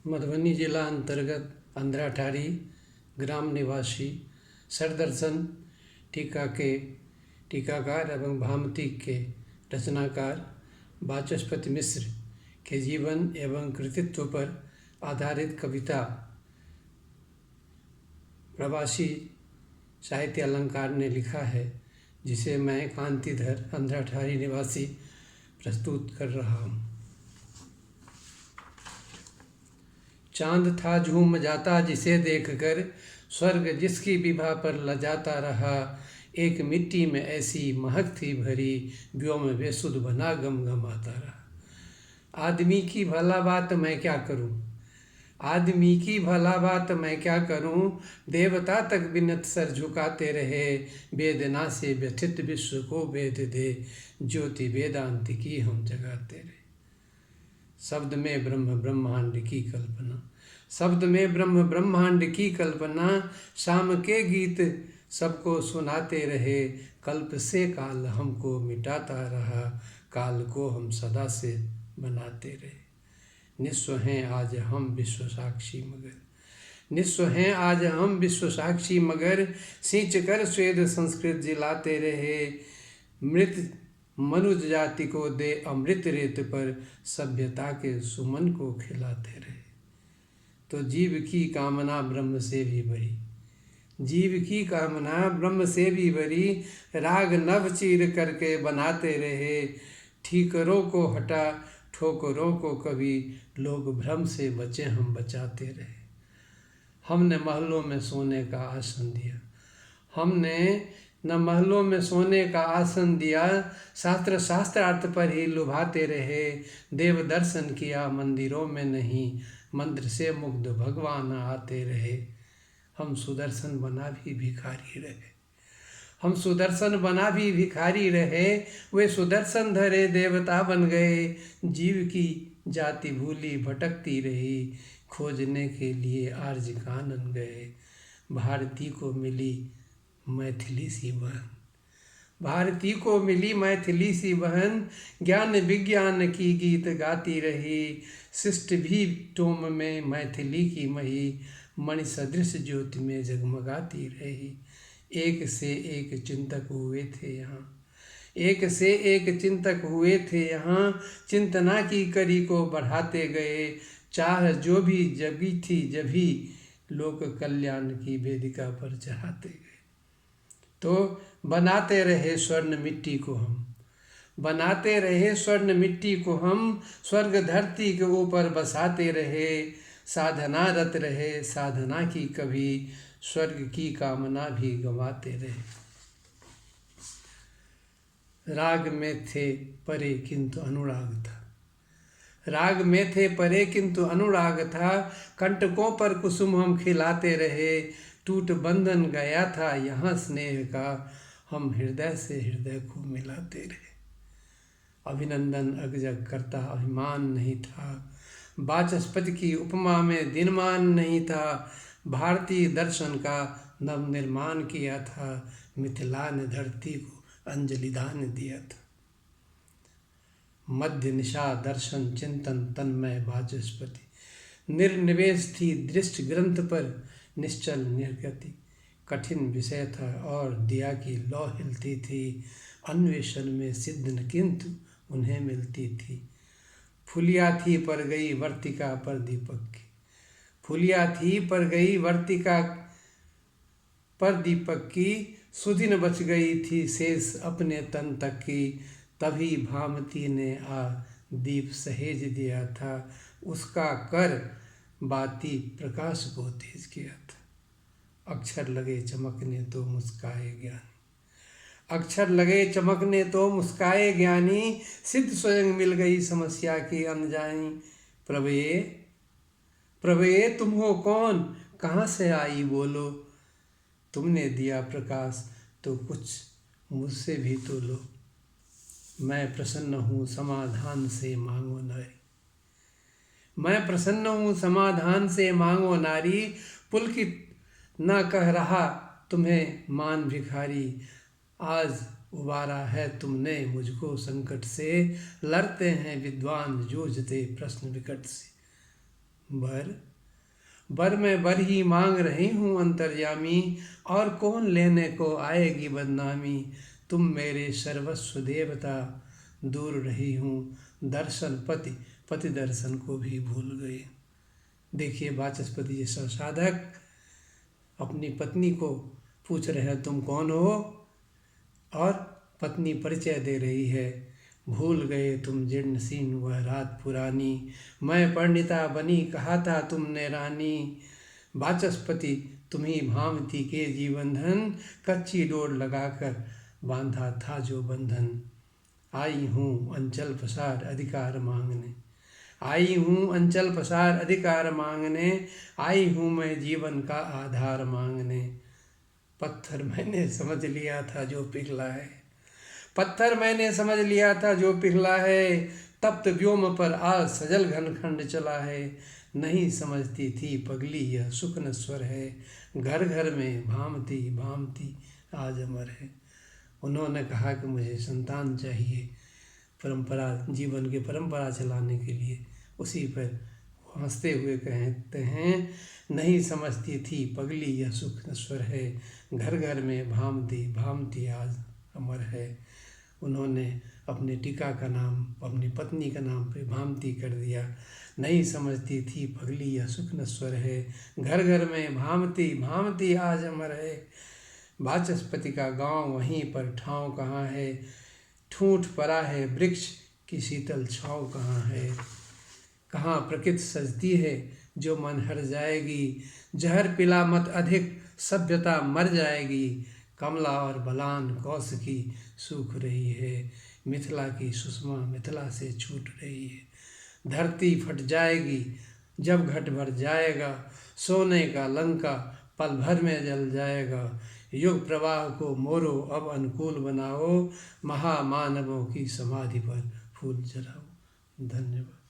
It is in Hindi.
मधुबनी जिला अंतर्गत अंधराठारी ग्राम निवासी सरदर्शन टीका के टीकाकार एवं भामती के रचनाकार वाचस्पति मिश्र के जीवन एवं कृतित्व पर आधारित कविता प्रवासी साहित्य अलंकार ने लिखा है, जिसे मैं कांतिधर अंधराठारी निवासी प्रस्तुत कर रहा हूँ। चांद था झूम जाता जिसे देखकर, स्वर्ग जिसकी विभा पर लजाता रहा। एक मिट्टी में ऐसी महक थी भरी, व्योम बेसुध बना गम गमाता रहा। आदमी की भला बात मैं क्या करूं, आदमी की भला बात मैं क्या करूं, देवता तक बिनत सर झुकाते रहे। वेदना से व्यथित विश्व को वेद दे, ज्योति वेदांत की हम जगाते रहे। शब्द में ब्रह्म ब्रह्मांड की कल्पना, शब्द में ब्रह्म ब्रह्मांड की कल्पना, शाम के गीत सबको सुनाते रहे। कल्प से काल हमको मिटाता रहा, काल को हम सदा से बनाते रहे। निस्व हैं आज हम विश्व साक्षी मगर, निस्व हैं आज हम विश्व साक्षी मगर, सींच कर स्वेद संस्कृत जिलाते रहे। मृत मनुज जाति को दे अमृत रेत पर, सभ्यता के सुमन को खिलाते रहे। तो जीव की कामना ब्रह्म से भी बड़ी, जीव की कामना ब्रह्म से भी बड़ी, राग नभ चीर करके बनाते रहे। ठीकरों को हटा ठोकरों को कभी, लोग भ्रम से बचे हम बचाते रहे। हमने महलों में सोने का आसन दिया, हमने न महलों में सोने का आसन दिया, शास्त्र शास्त्रार्थ पर ही लुभाते रहे। देव दर्शन किया मंदिरों में नहीं, मंत्र से मुग्ध भगवान आते रहे। हम सुदर्शन बना भी भिखारी रहे, हम सुदर्शन बना भी भिखारी रहे। वे सुदर्शन धरे देवता बन गए, जीव की जाति भूली भटकती रही। खोजने के लिए आर्ज कानन गए, भारती को मिली मैथिली सी बहन, भारती को मिली मैथिली सी बहन। ज्ञान विज्ञान की गीत गाती रही, शिष्ट भी टोम में मैथिली की मही। मणि सदृश ज्योति में जगमगाती रही। एक से एक चिंतक हुए थे यहाँ, एक से एक चिंतक हुए थे यहाँ। चिंतना की कड़ी को बढ़ाते गए, चाह जो भी जगी थी जभी, लोक कल्याण की वेदिका पर चढ़ाते गए। तो बनाते रहे स्वर्ण मिट्टी को हम, बनाते रहे स्वर्ण मिट्टी को हम। स्वर्ग धरती के ऊपर बसाते रहे, साधना रत रहे साधना की कभी, स्वर्ग की कामना भी गंवाते रहे। राग में थे परे किंतु अनुराग था, राग में थे परे किंतु अनुराग था। कंटकों पर कुसुम हम खिलाते रहे, टूट बंधन गया था यहाँ स्नेह का, हम हृदय से हृदय को मिलाते रहे। अभिनंदन अगजग करता अभिमान नहीं था, वाचस्पति की उपमा में दिनमान नहीं था। भारतीय दर्शन का नव निर्माण किया था, मिथिला ने धरती को अंजलि दान दिया था। मध्य निशा दर्शन चिंतन तन्मय वाचस्पति, निर्निवेश थी दृष्टि ग्रंथ पर निश्चल निर्गति। कठिन विषय था और दिया की लौ हिलती थी, अन्वेषण में सिद्ध न किंतु उन्हें मिलती थी। फुलिया थी पर गई वर्तिका पर दीपक की, फुलिया थी पर गई वर्तिका पर दीपक की। सुदिन बच गई थी शेष अपने तन तक की, तभी भामती ने आ दीप सहेज दिया था। उसका कर बाती प्रकाश को तेज किया था। अक्षर लगे चमकने तो मुस्काए ज्ञानी, अक्षर लगे चमकने तो मुस्काए ज्ञानी। सिद्ध स्वयं मिल गई समस्या की अनजानी। प्रभये प्रभये तुम हो कौन, कहाँ से आई बोलो, तुमने दिया प्रकाश तो कुछ मुझसे भी तो लो। मैं प्रसन्न हूँ समाधान से मांगो नारी, मैं प्रसन्न हूँ समाधान से मांगो नारी। पुलकित न कह रहा तुम्हें मान भिखारी, आज उबारा है तुमने मुझको संकट से। लड़ते हैं विद्वान जूझते प्रश्न विकट से, बर बर मैं बर ही मांग रही हूँ अंतर्यामी, और कौन लेने को आएगी बदनामी। तुम मेरे सर्वस्व देवता, दूर रही हूँ दर्शन पति, पति दर्शन को भी भूल गए। देखिए वाचस्पति जैसा साधक अपनी पत्नी को पूछ रहे हैं तुम कौन हो, और पत्नी परिचय दे रही है। भूल गए तुम जीर्णशीर्ण वह रात पुरानी, मैं परिणीता बनी कहा था तुमने रानी। वाचस्पति तुम्ही भामती के जीवन धन, कच्ची डोर लगाकर बांधा था जो बंधन। आई हूँ अंचल पसार अधिकार मांगने, आई हूँ अंचल पसार अधिकार मांगने, आई हूँ मैं जीवन का आधार मांगने। पत्थर मैंने समझ लिया था जो पिघला है, पत्थर मैंने समझ लिया था जो पिघला है, तप्त व्योम पर आज सजल घनखंड चला है। नहीं समझती थी पगली यह सुख नश्वर है, घर घर में भामती भामती आज अमर है। उन्होंने कहा कि मुझे संतान चाहिए परंपरा, जीवन की परंपरा चलाने के लिए। उसी पर हंसते हुए कहते हैं, नहीं समझती थी पगली यह सुख नश्वर है, घर घर में भामती भामती आज अमर है। उन्होंने अपने टीका का नाम अपनी पत्नी का नाम पे भामती कर दिया। नहीं समझती थी पगली यह सुख नश्वर है, घर घर में भामती भामती आज अमर है। वाचस्पति का गांव वहीं पर ठाव कहाँ है, ठूंठ पड़ा है वृक्ष की शीतल छाँव कहाँ है। कहाँ प्रकृति सजती है जो मन हर जाएगी, जहर पिला मत अधिक सभ्यता मर जाएगी। कमला और बलान कौशिकी सूख रही है, मिथिला की सुषमा मिथिला से छूट रही है। धरती फट जाएगी जब घट भर जाएगा, सोने का लंका पल भर में जल जाएगा। युग प्रवाह को मोरो अब अनुकूल बनाओ, महामानवों की समाधि पर फूल जलाओ। धन्यवाद।